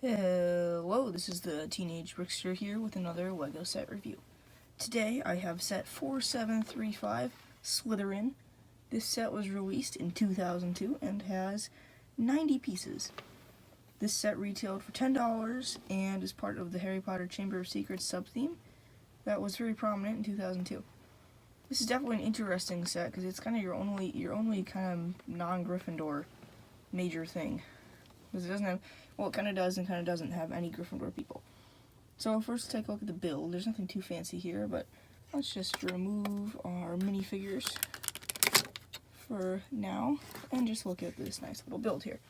Hello, this is the Teenage Brickster here with another LEGO set review. Today I have set 4735 Slytherin. This set was released in 2002 and has 90 pieces. This set retailed for $10 and is part of the Harry Potter Chamber of Secrets sub-theme that was very prominent in 2002. This is definitely an interesting set because it's kind of your only kind of non-Gryffindor major thing. Because it doesn't have, well, it kind of does and kind of doesn't have any Gryffindor people. So first take a look at the build. There's nothing too fancy here, but let's just remove our minifigures for now and just look at this nice little build here.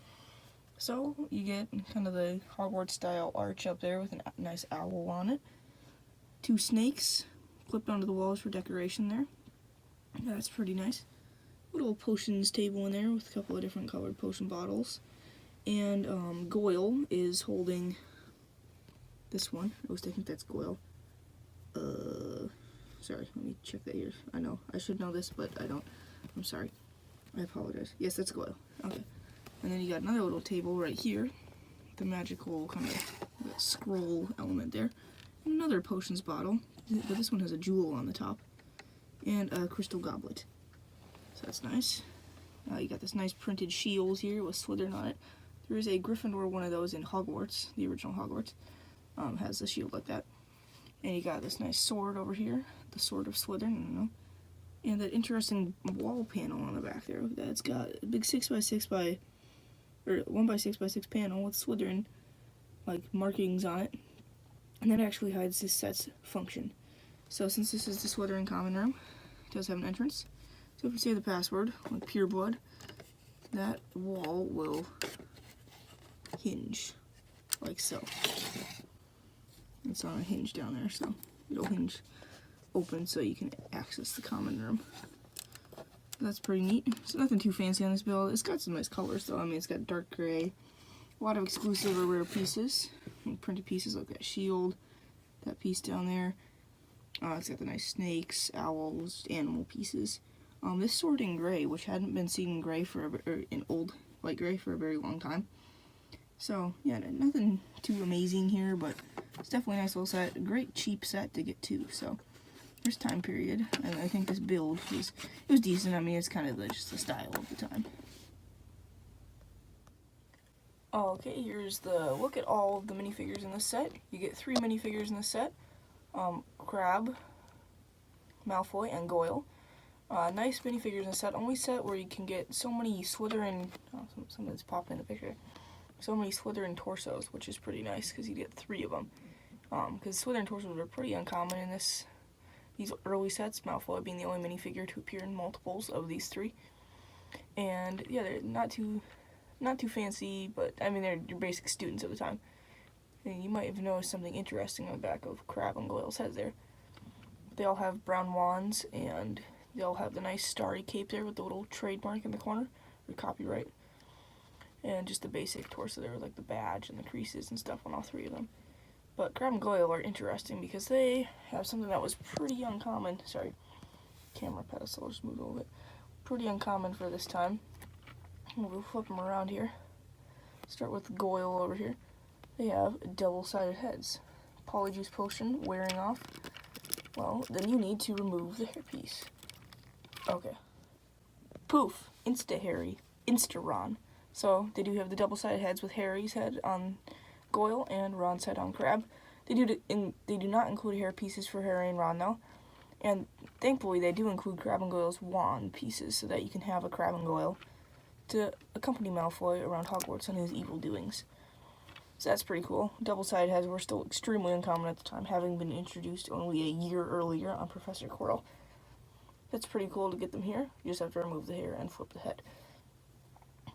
So you get kind of the Hogwarts style arch up there with a nice owl on it. 2 snakes clipped onto the walls for decoration there. That's pretty nice. Little potions table in there with a couple of different colored potion bottles. And Goyle is holding this one. I think that's Goyle. Sorry, let me check that here. I know, I should know this, but I don't. I'm sorry. I apologize. Yes, that's Goyle. Okay. And then you got another little table right here. The magical kind of scroll element there. And another potions bottle, but this one has a jewel on the top. And a crystal goblet. So that's nice. You got this nice printed shield here with Slytherin on it. There is a Gryffindor one of those in Hogwarts, the original Hogwarts, has a shield like that. And you got this nice sword over here, the sword of Slytherin, I don't know. And that interesting wall panel on the back there. Look at that, it's got a big 1x6 panel with Slytherin, like, markings on it. And that actually hides this set's function. So since this is the Slytherin common room, it does have an entrance. So if you say the password, like pure blood, that wall will hinge, like so. It's on a hinge down there, so it'll hinge open so you can access the common room. That's pretty neat. So nothing too fancy on this build. It's got some nice colors though. I mean, it's got dark gray, a lot of exclusive or rare pieces, like printed pieces like that shield, that piece down there. It's got the nice snakes, owls, animal pieces. This sword in gray, which hadn't been seen in gray in old light gray for a very long time. So yeah, nothing too amazing here, but it's definitely a nice little set. A great cheap set to get to. So there's time period, and I think this build was decent. I mean, it's kind of just the style of the time. Okay, here's the look at all of the minifigures in this set. You get 3 minifigures in this set. Crabbe, Malfoy, and Goyle. Nice minifigures in the set. Only set where you can get so many Slytherin, something's popping in the picture, so many Slytherin torsos, which is pretty nice because you get 3 of them. Because Slytherin torsos are pretty uncommon in these early sets, Malfoy being the only minifigure to appear in multiples of these 3. And yeah, they're not too fancy, but I mean, they're your basic students of the time. And you might have noticed something interesting on the back of Crabbe and Goyle's heads there. They all have brown wands, and they all have the nice starry cape there with the little trademark in the corner, or copyright. And just the basic torso there with like the badge and the creases and stuff on all 3 of them. But Crabbe and Goyle are interesting because they have something that was pretty uncommon. Sorry, camera pedestal just moved a little bit. Pretty uncommon for this time. We'll flip them around here. Start with Goyle over here. They have double-sided heads. Polyjuice potion wearing off. Well, then you need to remove the hairpiece. Okay. Poof! Insta-Harry. Insta-Ron. So, they do have the double-sided heads with Harry's head on Goyle and Ron's head on Crabbe. They do not include hair pieces for Harry and Ron, though. And thankfully, they do include Crabbe and Goyle's wand pieces so that you can have a Crabbe and Goyle to accompany Malfoy around Hogwarts on his evil doings. So that's pretty cool. Double-sided heads were still extremely uncommon at the time, having been introduced only a year earlier on Professor Quirrell. That's pretty cool to get them here. You just have to remove the hair and flip the head.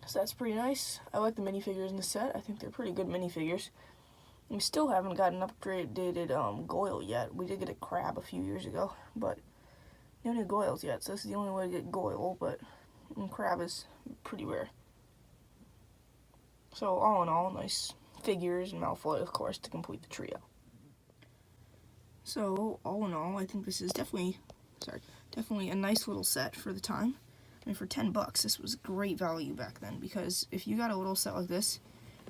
So that's pretty nice. I like the minifigures in the set. I think they're pretty good minifigures. We still haven't got an upgraded Goyle yet. We did get a Crabbe a few years ago, but no new Goyles yet, so this is the only way to get Goyle, but Crabbe is pretty rare. So all in all, nice figures, and Malfoy, of course, to complete the trio. So all in all, I think this is definitely a nice little set for the time. I mean, for $10, this was great value back then, because if you got a little set like this,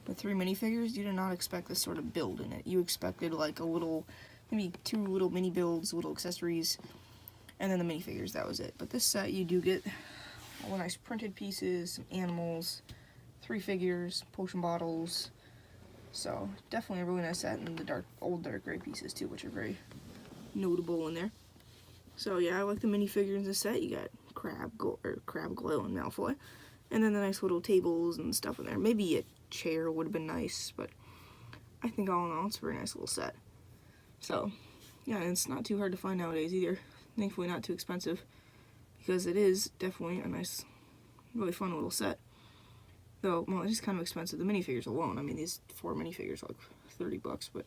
with 3 minifigures, you did not expect this sort of build in it. You expected like a little, maybe 2 little mini builds, little accessories, and then the minifigures, that was it. But this set, you do get all the nice printed pieces, some animals, 3 figures, potion bottles. So definitely a really nice set, and the old dark gray pieces too, which are very notable in there. So yeah, I like the minifigures in this set. You got Crab, Goyle, and Malfoy, and then the nice little tables and stuff in there. Maybe a chair would have been nice, but I think all in all, it's a very nice little set. So yeah, and it's not too hard to find nowadays either. Thankfully, not too expensive, because it is definitely a nice, really fun little set. Though, well, it is kind of expensive. The minifigures alone, I mean, these 4 minifigures are like $30, but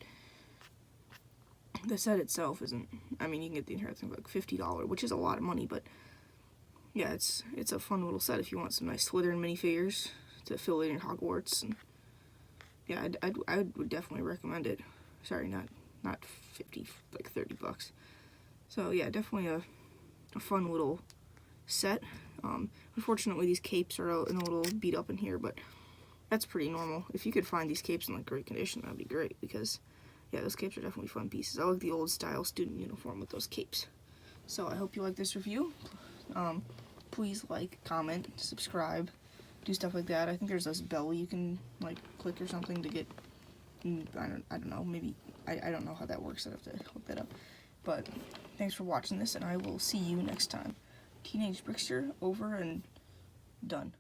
the set itself isn't. I mean, you can get the entire thing for like $50, which is a lot of money, but yeah, it's a fun little set if you want some nice Slytherin minifigures to fill in Hogwarts. And yeah, I would definitely recommend it. Sorry, not 50, like $30. So yeah, definitely a fun little set. Unfortunately, these capes are out and a little beat up in here, but that's pretty normal. If you could find these capes in like great condition, that'd be great, because yeah, those capes are definitely fun pieces. I like the old style student uniform with those capes. So I hope you like this review. Please like, comment, subscribe, do stuff like that. I think there's this bell you can like click or something to get. I don't know. Maybe I don't know how that works. I have to look that up. But thanks for watching this, and I will see you next time. Teenage Brickster over and done.